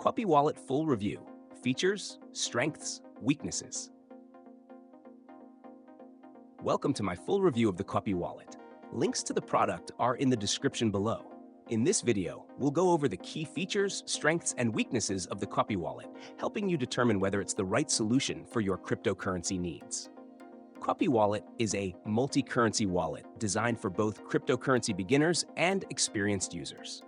Quppy Wallet Full Review: Features, Strengths, Weaknesses. Welcome to my full review of the Quppy Wallet. Links to the product are in the description below. In this video, we'll go over the key features, strengths, and weaknesses of the Quppy Wallet, helping you determine whether it's the right solution for your cryptocurrency needs. Quppy Wallet is a multi-currency wallet designed for both cryptocurrency beginners and experienced users.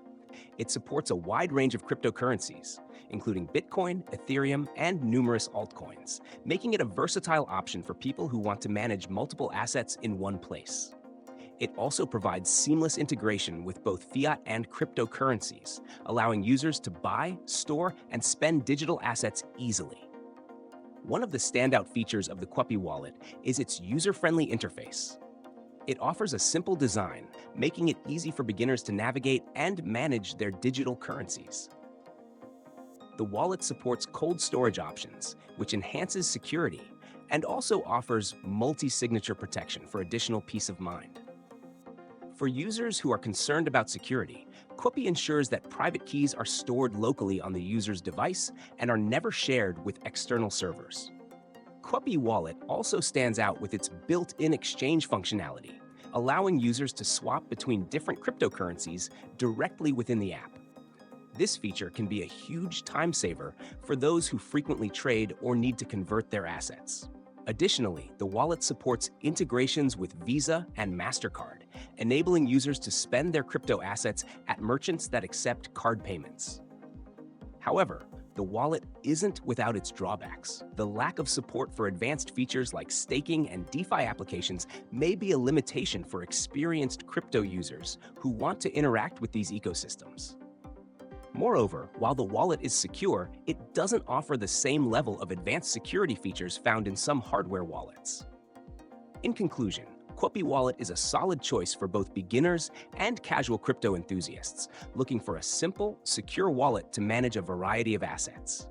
It supports a wide range of cryptocurrencies, including Bitcoin, Ethereum, and numerous altcoins, making it a versatile option for people who want to manage multiple assets in one place. It also provides seamless integration with both fiat and cryptocurrencies, allowing users to buy, store, and spend digital assets easily. One of the standout features of the Quppy Wallet is its user-friendly interface. It offers a simple design, making it easy for beginners to navigate and manage their digital currencies. The wallet supports cold storage options, which enhances security and also offers multi-signature protection for additional peace of mind. For users who are concerned about security, Quppy ensures that private keys are stored locally on the user's device and are never shared with external servers. Quppy Wallet also stands out with its built-in exchange functionality, allowing users to swap between different cryptocurrencies directly within the app. This feature can be a huge time saver for those who frequently trade or need to convert their assets. Additionally, the wallet supports integrations with Visa and MasterCard, enabling users to spend their crypto assets at merchants that accept card payments. However, the wallet isn't without its drawbacks. The lack of support for advanced features like staking and DeFi applications may be a limitation for experienced crypto users who want to interact with these ecosystems. Moreover, while the wallet is secure, it doesn't offer the same level of advanced security features found in some hardware wallets. In conclusion, Quppy Wallet is a solid choice for both beginners and casual crypto enthusiasts looking for a simple, secure wallet to manage a variety of assets.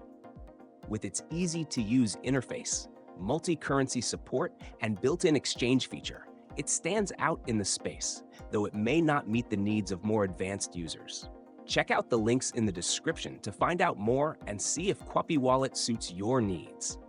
With its easy-to-use interface, multi-currency support, and built-in exchange feature, it stands out in the space, though it may not meet the needs of more advanced users. Check out the links in the description to find out more and see if Quppy Wallet suits your needs.